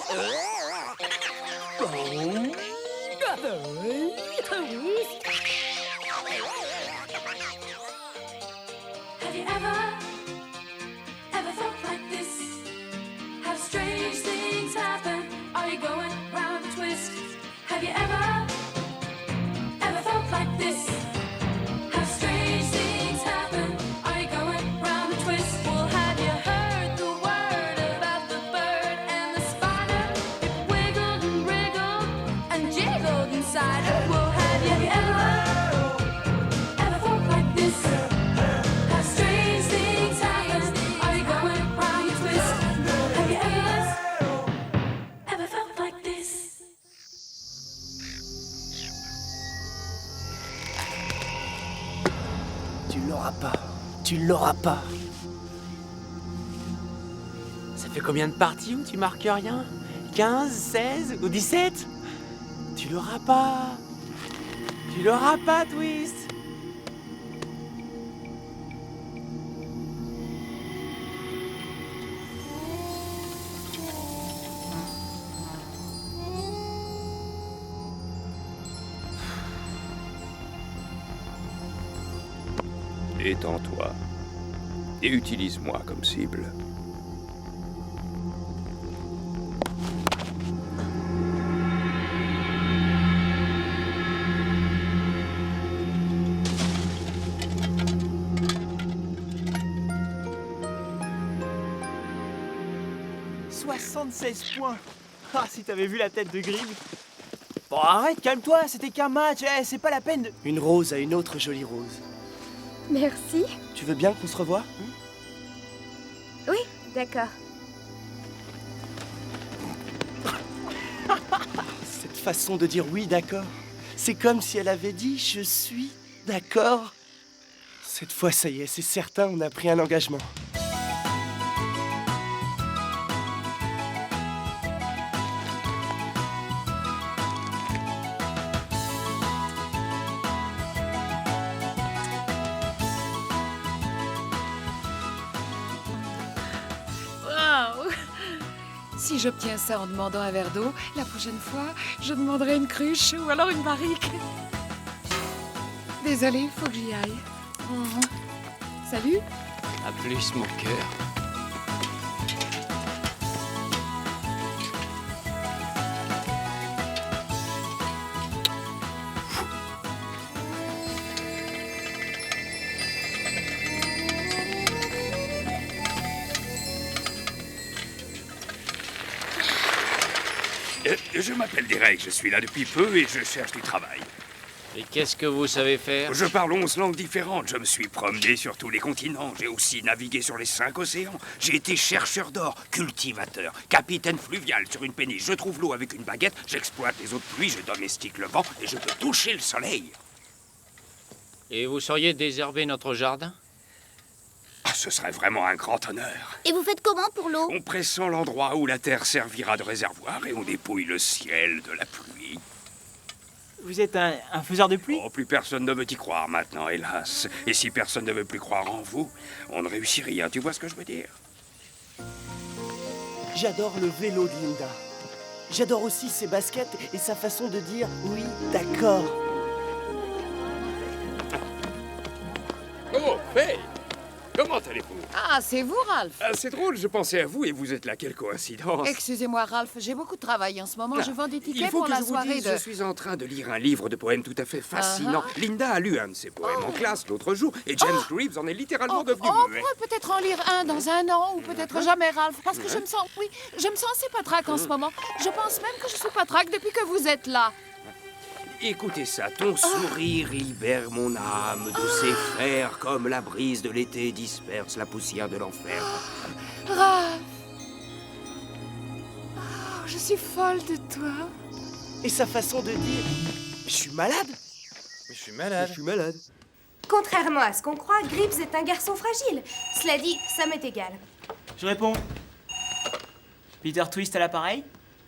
Have you ever felt like this? Have strange things happen? Are you going round a twist? Have you ever felt like this? Have strange things happen? Are you going round a twist? Well, have you heard the word about the bird and the spider? It wiggled and wriggled and jiggled inside it. Well, have you ever felt like this? Have strange things happen? Are you going round a twist? Have you ever felt like this? Tu l'auras pas. Tu l'auras pas. Ça fait combien de parties où tu marques rien? 15, 16 ou 17? Tu l'auras pas. Tu l'auras pas, Twist. Détends-toi et utilise-moi comme cible. « 76 points. Ah, si t'avais vu la tête de Grib. Bon, arrête, calme-toi, c'était qu'un match, c'est pas la peine de... Une rose à une autre jolie rose. Merci. Tu veux bien qu'on se revoie? Oui, d'accord. Cette façon de dire oui, d'accord. C'est comme si elle avait dit « je suis d'accord ». Cette fois, ça y est, c'est certain, on a pris un engagement. Si j'obtiens ça en demandant un verre d'eau, la prochaine fois, je demanderai une cruche ou alors une barrique. Désolée, faut que j'y aille. Salut. À plus, mon cœur. Je m'appelle Derek, je suis là depuis peu et je cherche du travail. Et qu'est-ce que vous savez faire? Je parle 11 langues différentes, je me suis promené sur tous les continents, j'ai aussi navigué sur les 5 océans. J'ai été chercheur d'or, cultivateur, capitaine fluvial sur une péniche. Je trouve l'eau avec une baguette, j'exploite les eaux de pluie, je domestique le vent et je peux toucher le soleil. Et vous sauriez désherber notre jardin? Ah, ce serait vraiment un grand honneur. Et vous faites comment pour l'eau? On pressent l'endroit où la terre servira de réservoir et on dépouille le ciel de la pluie. Vous êtes un faiseur de pluie? Oh, plus personne ne veut y croire maintenant, hélas. Et si personne ne veut plus croire en vous, on ne réussit rien. Tu vois ce que je veux dire? J'adore le vélo de Linda. J'adore aussi ses baskets et sa façon de dire « oui, d'accord ». Oh, hey! Comment allez-vous? Ah, c'est vous, Ralph. Ah, c'est drôle, je pensais à vous et vous êtes là, quelle coïncidence. Excusez-moi, Ralph, j'ai beaucoup de travail en ce moment. Je vends des Il tickets faut pour que la je vous soirée dise, de... je suis en train de lire un livre de poèmes tout à fait fascinant. Linda a lu un de ses poèmes en classe l'autre jour et James Greaves en est littéralement devenu on muet. pourrait peut-être en lire un dans un an ou peut-être jamais, Ralph, parce que je me sens assez patraque en ce moment. Je pense même que je suis patraque depuis que vous êtes là. Écoutez ça, ton sourire libère mon âme de ses fers comme la brise de l'été disperse la poussière de l'enfer. Ralph. Oh, je suis folle de toi. Et sa façon de dire « je suis malade ». Je suis malade. Je suis malade. Contrairement à ce qu'on croit, Gribbs est un garçon fragile. Cela dit, ça m'est égal. Je réponds. Peter Twist à l'appareil?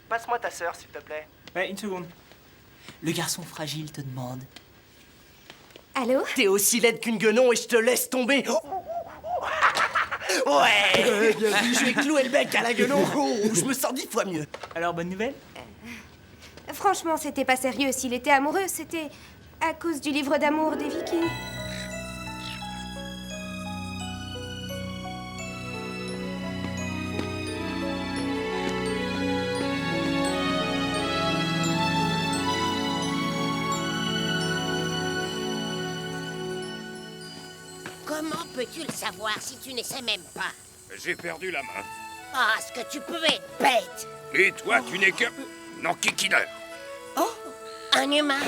Passe-moi ta sœur, s'il te plaît. Ouais, une seconde. Le garçon fragile te demande. Allô? T'es aussi laide qu'une guenon et je te laisse tomber. Ouais, bien vu, je vais clouer le bec à la gueulon. Oh, je me sens 10 fois mieux. Alors, bonne nouvelle? Franchement, c'était pas sérieux. S'il était amoureux, c'était à cause du livre d'amour des Vikings. Comment peux-tu le savoir si tu ne sais même pas? J'ai perdu la main. Ah, ce que tu peux être bête! Et toi, tu n'es que... Non, kikineur. Oh, un humain!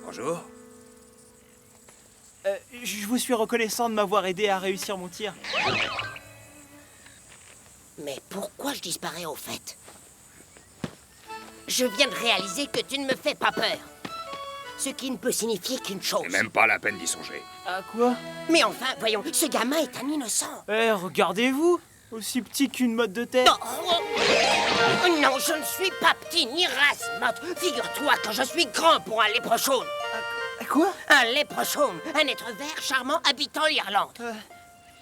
Bonjour. Je vous suis reconnaissant de m'avoir aidé à réussir mon tir. Mais pourquoi je disparais au fait? Je viens de réaliser que tu ne me fais pas peur. Ce qui ne peut signifier qu'une chose. C'est même pas la peine d'y songer. À quoi? Mais enfin, voyons, ce gamin est un innocent. Regardez-vous! Aussi petit qu'une motte de terre. Non, je ne suis pas petit ni race-motte. Figure-toi que je suis grand pour un léprechaune. Quoi? Un léprechaune, un être vert charmant habitant l'Irlande.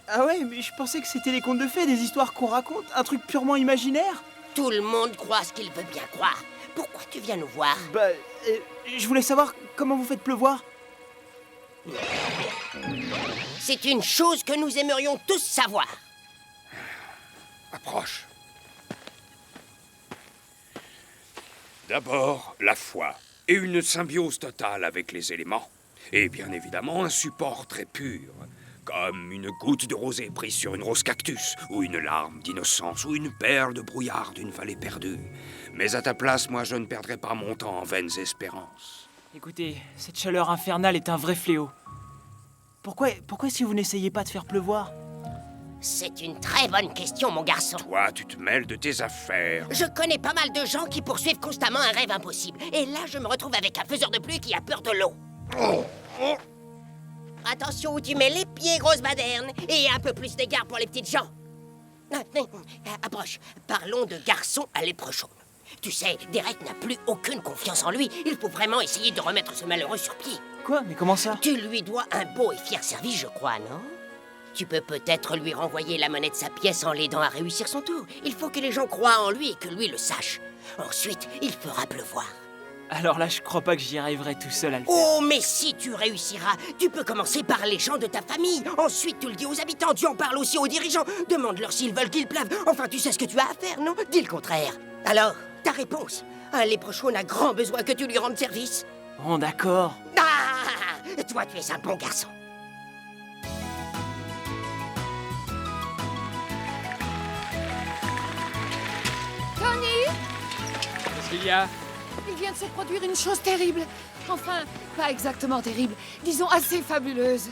Ah ouais, mais je pensais que c'était les contes de fées, des histoires qu'on raconte, un truc purement imaginaire. Tout le monde croit ce qu'il veut bien croire. Pourquoi tu viens nous voir? Bah, je voulais savoir comment vous faites pleuvoir. C'est une chose que nous aimerions tous savoir. Approche. D'abord, la foi et une symbiose totale avec les éléments. Et bien évidemment, un support très pur. Comme une goutte de rosée prise sur une rose cactus, ou une larme d'innocence, ou une perle de brouillard d'une vallée perdue. Mais à ta place, moi, je ne perdrai pas mon temps en vaines espérances. Écoutez, cette chaleur infernale est un vrai fléau. Pourquoi si vous n'essayez pas de faire pleuvoir? C'est une très bonne question, mon garçon. Toi, tu te mêles de tes affaires. Je connais pas mal de gens qui poursuivent constamment un rêve impossible. Et là, je me retrouve avec un faiseur de pluie qui a peur de l'eau. Attention où tu mets les pieds, grosse baderne. Et un peu plus d'égard pour les petites gens. Approche. Parlons de garçon à léprechaune. Tu sais, Derek n'a plus aucune confiance en lui. Il faut vraiment essayer de remettre ce malheureux sur pied. Quoi? Mais comment ça? Tu lui dois un beau et fier service, je crois, non? Tu peux peut-être lui renvoyer la monnaie de sa pièce en l'aidant à réussir son tour. Il faut que les gens croient en lui et que lui le sache. Ensuite, il fera pleuvoir. Alors là, je crois pas que j'y arriverai tout seul à le faire. Oh, mais si tu réussiras, tu peux commencer par les gens de ta famille. Ensuite, tu le dis aux habitants, tu en parles aussi aux dirigeants. Demande-leur s'ils veulent qu'il pleuve. Enfin, tu sais ce que tu as à faire, non? Dis le contraire. Alors, ta réponse. Un léprechaune a grand besoin que tu lui rendes service. Bon, d'accord. Ah! Toi, tu es un bon garçon. Tony, Qu'est-ce qu'il y a? il vient de se produire une chose terrible. Enfin, pas exactement terrible. Disons assez fabuleuse.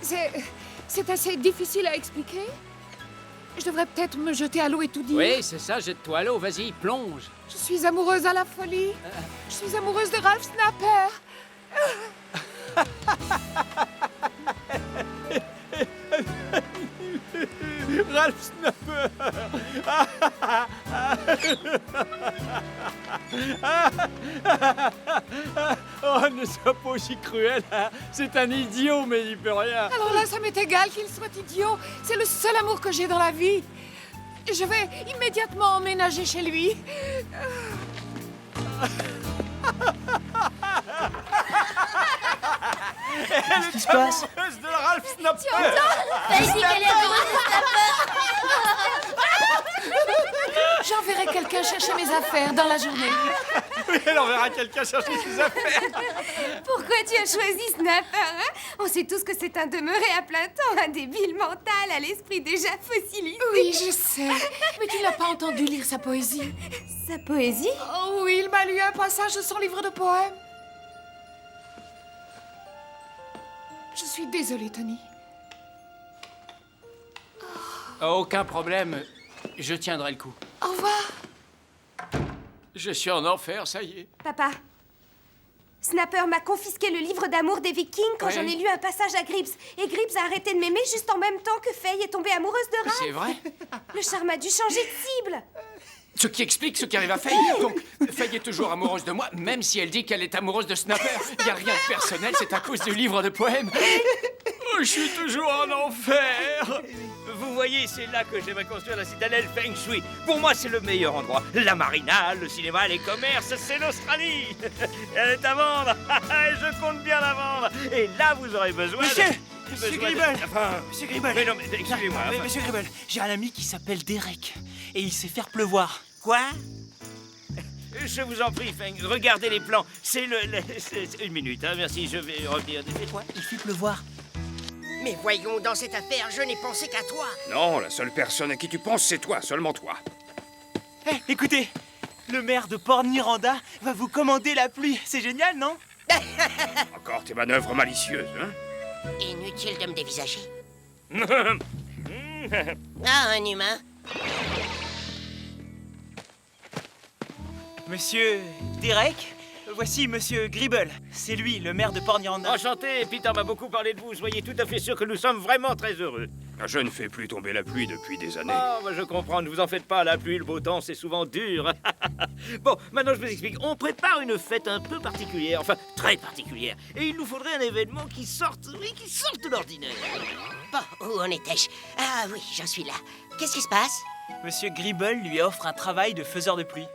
C'est assez difficile à expliquer. Je devrais peut-être me jeter à l'eau et tout dire. Oui, c'est ça, jette-toi à l'eau, vas-y, plonge. Je suis amoureuse à la folie. Je suis amoureuse de Ralph Snapper. Ralph Snapper. Oh, ne sois pas aussi cruel. C'est un idiot, mais il peut rien. Alors là, ça m'est égal qu'il soit idiot. C'est le seul amour que j'ai dans la vie. Je vais immédiatement emménager chez lui. Qu'est-ce qui se passe? De Ralph Snapper. Vas-y, qu'elle est amoureuse de Snapper. J'enverrai quelqu'un chercher mes affaires dans la journée. Oui, elle enverra quelqu'un chercher ses affaires. Pourquoi tu as choisi Snapper, hein? On sait tous que c'est un demeuré à plein temps, un débile mental à l'esprit déjà fossilisé. Oui, je sais. Mais tu n'as pas entendu lire sa poésie. Sa poésie? Oh oui, il m'a lu un passage de son livre de poèmes. Je suis désolée, Tony. Aucun problème, je tiendrai le coup. Au revoir. Je suis en enfer, ça y est. Papa, Snapper m'a confisqué le livre d'amour des Vikings quand Oui. j'en ai lu un passage à Gribbs. Et Gribbs a arrêté de m'aimer juste en même temps que Faye est tombée amoureuse de Ralph. C'est vrai? Le charme a dû changer de cible. Ce qui explique ce qui arrive à Faye. Donc, Faye est toujours amoureuse de moi, même si elle dit qu'elle est amoureuse de Snapper. Il n'y a rien de personnel, c'est à cause du livre de poèmes. Je suis toujours en enfer. Vous voyez, c'est là que j'aimerais construire la citadelle Feng Shui. Pour moi, c'est le meilleur endroit. La marina, le cinéma, les commerces, c'est l'Australie. Elle est à vendre. Je compte bien la vendre. Et là, vous aurez besoin Monsieur Gribble. Monsieur Gribble. Mais non, mais excusez-moi. Mais Monsieur Gribble, j'ai un ami qui s'appelle Derek. Et il sait faire pleuvoir. Quoi? Je vous en prie, Feng, regardez les plans. C'est une minute, hein, merci, je vais revenir. C'est quoi? Il fait pleuvoir. Mais voyons, dans cette affaire, je n'ai pensé qu'à toi. Non, la seule personne à qui tu penses, c'est toi, seulement toi. Écoutez, le maire de Port-Niranda va vous commander la pluie. C'est génial, non? Encore tes manœuvres malicieuses, hein? Inutile de me dévisager. Ah, un humain. Monsieur Derek, voici Monsieur Gribble. C'est lui, le maire de Port-Niranda. Enchanté, Peter m'a beaucoup parlé de vous. Soyez tout à fait sûr que nous sommes vraiment très heureux. Je ne fais plus tomber la pluie depuis des années. Oh, bah je comprends, ne vous en faites pas. La pluie, le beau temps, c'est souvent dur. Bon, maintenant je vous explique. On prépare une fête un peu particulière, enfin très particulière. Et il nous faudrait un événement qui sorte de l'ordinaire. Bon, où en étais-je? Ah oui, j'en suis là. Qu'est-ce qui se passe? Monsieur Gribble lui offre un travail de faiseur de pluie.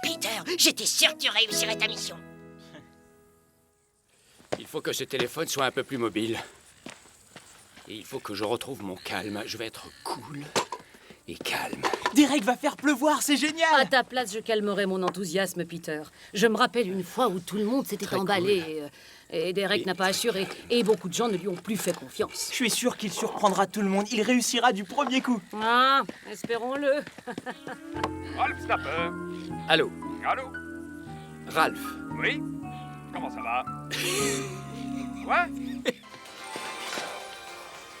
Peter, j'étais sûr que tu réussirais ta mission. Il faut que ce téléphone soit un peu plus mobile. Et il faut que je retrouve mon calme. Je vais être cool et calme. Derek va faire pleuvoir, c'est génial! À ta place, je calmerai mon enthousiasme, Peter. Je me rappelle une fois où tout le monde s'était Très emballé et Derek n'a pas assuré. Et beaucoup de gens ne lui ont plus fait confiance. Je suis sûr qu'il surprendra tout le monde. Il réussira du premier coup. Ah, espérons-le. Ralph Snapper. Allô, Allô? Ralph. Oui? Comment ça va? Quoi?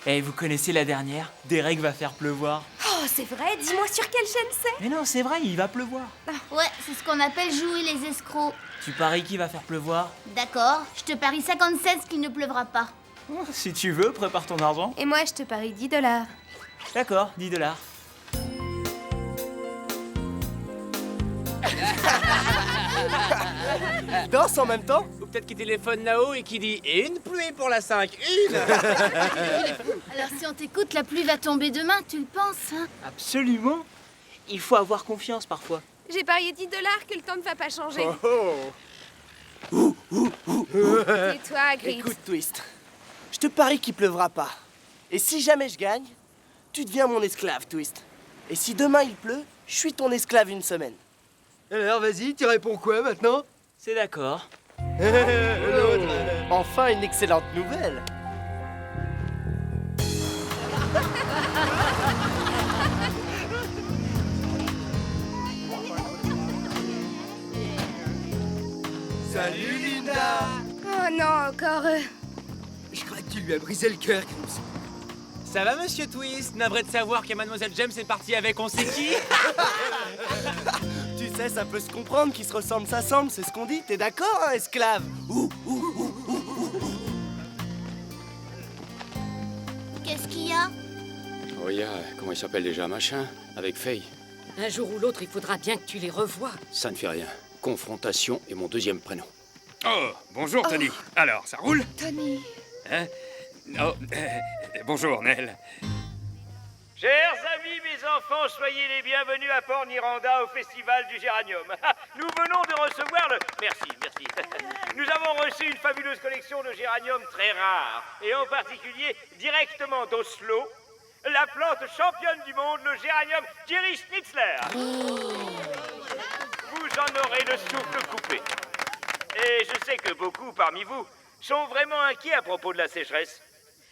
Eh, vous connaissez la dernière? Derek va faire pleuvoir. Oh, c'est vrai? Dis-moi sur quelle chaîne c'est? Mais non, c'est vrai, il va pleuvoir. Ouais, c'est ce qu'on appelle jouer les escrocs. Tu paries qui va faire pleuvoir? D'accord, je te parie 57 qu'il ne pleuvra pas. Oh, si tu veux, prépare ton argent. Et moi, je te parie $10. D'accord, $10. Danse en même temps? Ou peut-être qu'il téléphone là-haut et qu'il dit « Une pluie pour la 5, une !» Alors si on t'écoute, la pluie va tomber demain, tu le penses, hein? Absolument. Il faut avoir confiance parfois. J'ai parié $10 que le temps ne va pas changer. Et toi, Grit? Écoute, Twist, je te parie qu'il pleuvra pas. Et si jamais je gagne, tu deviens mon esclave, Twist. Et si demain il pleut, je suis ton esclave une semaine. Alors, vas-y, tu réponds quoi maintenant? C'est d'accord. Enfin, une excellente nouvelle. Salut, Linda. Oh non, encore Je crois que tu lui as brisé le cœur, Crimson. Ça va, monsieur Twist? Navré de savoir que Mademoiselle James est partie avec on sait qui? Tu sais, ça peut se comprendre qu'ils se ressemblent, s'assemblent, c'est ce qu'on dit. T'es d'accord, hein, esclave? Qu'est-ce qu'il y a? Oh, il y a, comment il s'appelle déjà, machin? Avec Faye. Un jour ou l'autre, il faudra bien que tu les revoies. Ça ne fait rien. Confrontation est mon deuxième prénom. Oh, bonjour, Tony. Alors, ça roule? Tony. Hein? Oh, bonjour, Nell. Chers amis, mes enfants, soyez les bienvenus à Port-Niranda au Festival du Géranium. Nous venons de recevoir le... Merci. Nous avons reçu une fabuleuse collection de géraniums très rares, et en particulier, directement d'Oslo, la plante championne du monde, le géranium Thierry Schnitzler. Vous en aurez le souffle coupé. Et je sais que beaucoup parmi vous sont vraiment inquiets à propos de la sécheresse.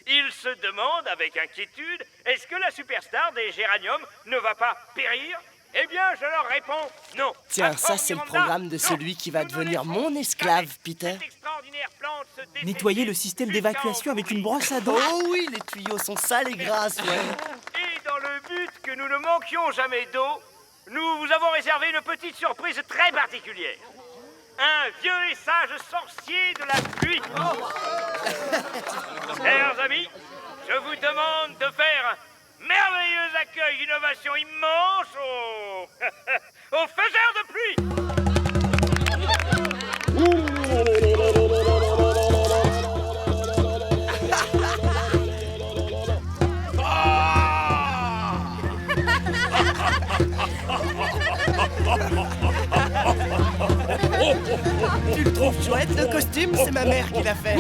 Ils se demandent avec inquiétude, est-ce que la superstar des géraniums ne va pas périr? Eh bien, je leur réponds non. Tiens, ça c'est le programme de celui qui va devenir mon esclave, Peter. Nettoyer le système d'évacuation avec une brosse à dents. Oh oui, les tuyaux sont sales et grasses, ouais. Et dans le but que nous ne manquions jamais d'eau, nous vous avons réservé une petite surprise très particulière. Un vieux et sage sorcier de la pluie. Chers amis, je vous demande de faire un merveilleux accueil d'innovation immense au Faiseur de Pluie. Tu le trouves chouette, le costume? C'est ma mère qui l'a fait.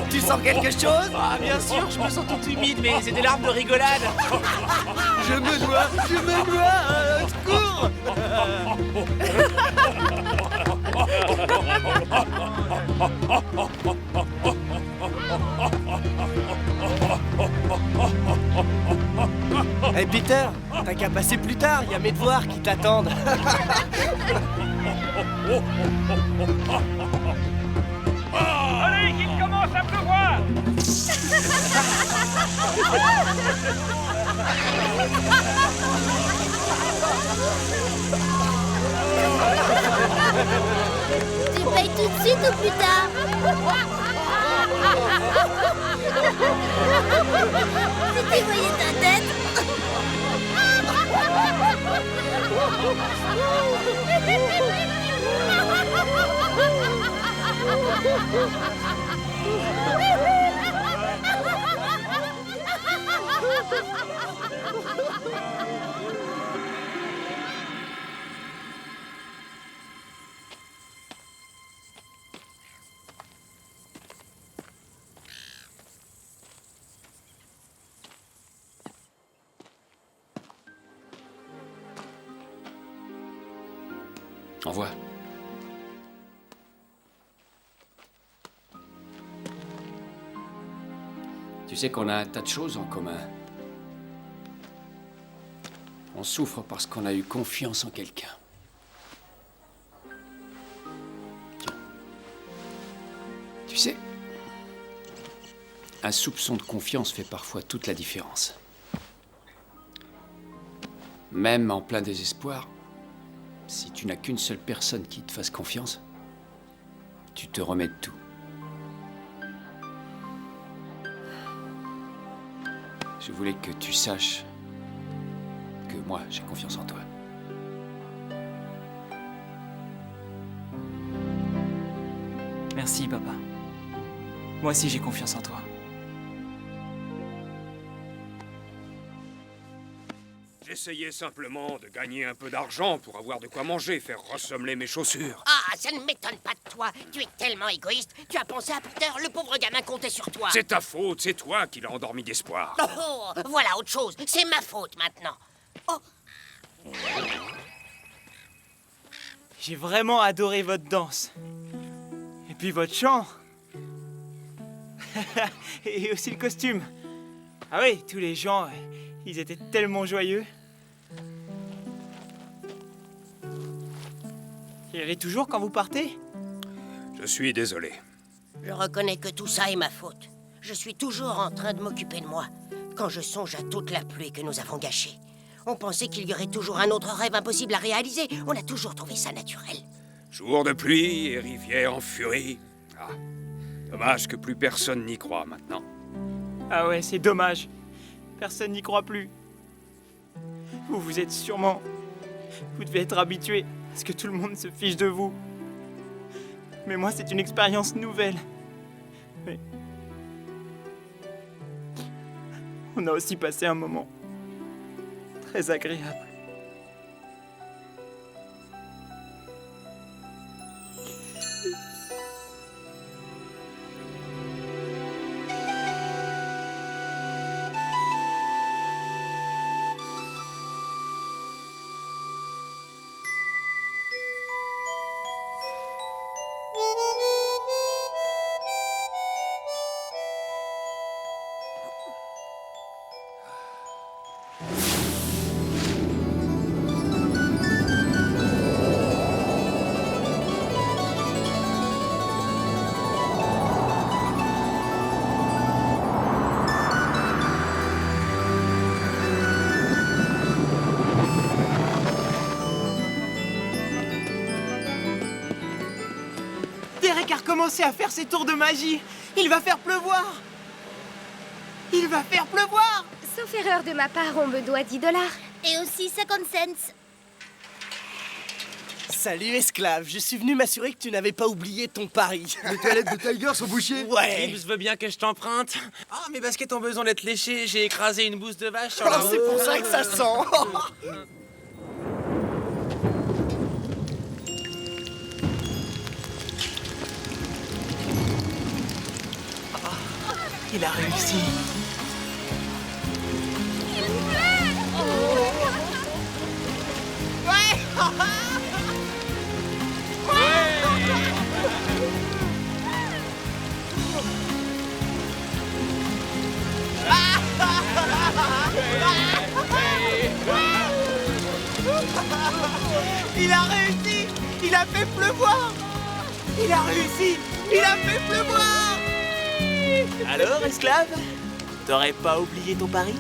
Tu sens quelque chose? Ah, bien sûr, je me sens tout humide, mais c'est des larmes de rigolade. Je me noie, secours. Hey Peter, t'as qu'à passer plus tard, y a mes devoirs qui t'attendent. Allez, qu'il commence à pleuvoir! Tu payes tout de suite ou plus tard? Si tu voyais ta tête. Au revoir. Tu sais qu'on a un tas de choses en commun. On souffre parce qu'on a eu confiance en quelqu'un. Tiens. Tu sais, un soupçon de confiance fait parfois toute la différence. Même en plein désespoir, si tu n'as qu'une seule personne qui te fasse confiance, tu te remets de tout. Je voulais que tu saches que moi, j'ai confiance en toi. Merci, papa. Moi aussi, j'ai confiance en toi. J'essayais simplement de gagner un peu d'argent pour avoir de quoi manger, faire ressembler mes chaussures. Ah, ça ne m'étonne pas de toi. Tu es tellement égoïste. Tu as pensé à Peter, le pauvre gamin comptait sur toi. C'est ta faute, c'est toi qui l'as endormi d'espoir. Oh, voilà autre chose. C'est ma faute maintenant. Oh. J'ai vraiment adoré votre danse. Et puis votre chant. Et aussi le costume. Ah oui, tous les gens, ils étaient tellement joyeux. Il y avait toujours quand vous partez? Je suis désolé. Je reconnais que tout ça est ma faute. Je suis toujours en train de m'occuper de moi. Quand je songe à toute la pluie que nous avons gâchée. On pensait qu'il y aurait toujours un autre rêve impossible à réaliser. On a toujours trouvé ça naturel. Jour de pluie et rivière en furie. Ah, dommage que plus personne n'y croit maintenant. Ah ouais, c'est dommage. Personne n'y croit plus. Vous êtes sûrement... Vous devez être habitué à ce que tout le monde se fiche de vous. Mais moi, c'est une expérience nouvelle. Mais... On a aussi passé un moment très agréable. Commencer à faire ses tours de magie. Il va faire pleuvoir. Il va faire pleuvoir. Sauf erreur de ma part, on me doit $10. Et aussi 50 cents. Salut esclave, je suis venu m'assurer que tu n'avais pas oublié ton pari. Les toilettes de Tiger sont bouchées. Ouais. Grips veut bien que je t'emprunte. Ah, mes baskets ont besoin d'être léchées. J'ai écrasé une bouse de vache sur la Oh, route. c'est pour ça que ça sent. Il a réussi. Il a réussi. Il a fait pleuvoir. Il a réussi. Il a fait pleuvoir. Alors, esclave? T'aurais pas oublié ton pari?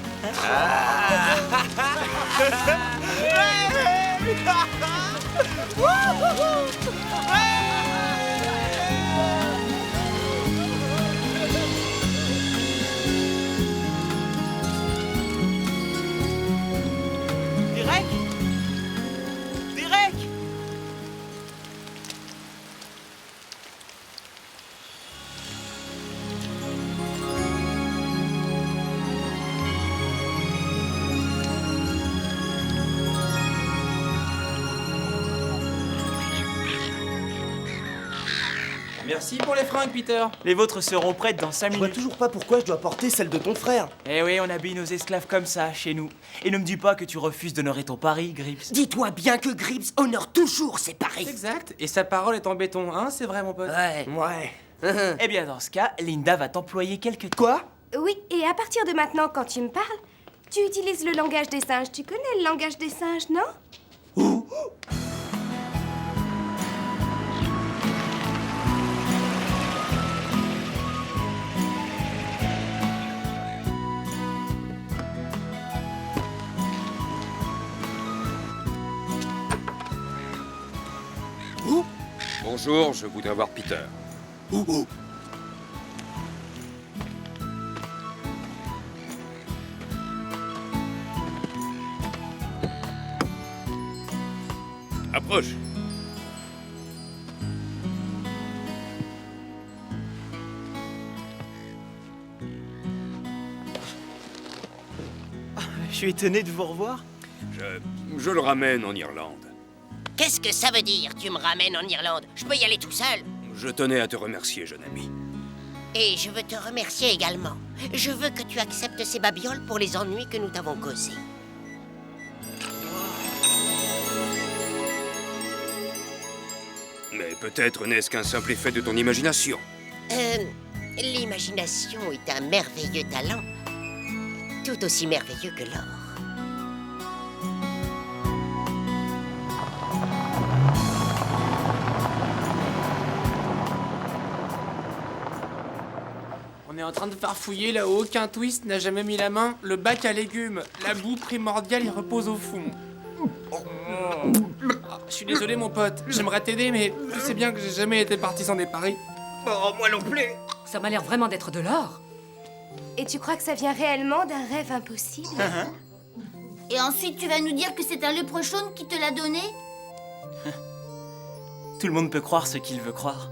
Direct? Direct? Merci pour les fringues, Peter. Les vôtres seront prêtes dans 5 Je vois minutes. toujours pas pourquoi je dois porter celle de ton frère. Eh oui, on habille nos esclaves comme ça, chez nous. Et ne me dis pas que tu refuses d'honorer ton pari, Grips. Dis-toi bien que Grips honore toujours ses paris. Exact. Et sa parole est en béton, hein, c'est vrai, mon pote? Ouais. Ouais. Eh bien, dans ce cas, Linda va t'employer quelques... Quoi? Oui, et à partir de maintenant, quand tu me parles, tu utilises le langage des singes. Tu connais le langage des singes, non? Bonjour, je voudrais voir Peter. Approche. Je suis étonné de vous revoir. Je le ramène en Irlande. Qu'est-ce que ça veut dire, tu me ramènes en Irlande? Je peux y aller tout seul. Je tenais à te remercier, jeune ami. Et je veux te remercier également. Je veux que tu acceptes ces babioles pour les ennuis que nous t'avons causés. Mais peut-être n'est-ce qu'un simple effet de ton imagination. L'imagination est un merveilleux talent. Tout aussi merveilleux que l'or. On est en train de farfouiller là où aucun twist n'a jamais mis la main. Le bac à légumes, la boue primordiale y repose au fond. Ah, je suis désolé, mon pote. J'aimerais t'aider, mais tu sais bien que j'ai jamais été partisan des paris. Oh, moi non plus. Ça m'a l'air vraiment d'être de l'or. Et tu crois que ça vient réellement d'un rêve impossible? Et ensuite, tu vas nous dire que c'est un léprechaune qui te l'a donné? Tout le monde peut croire ce qu'il veut croire.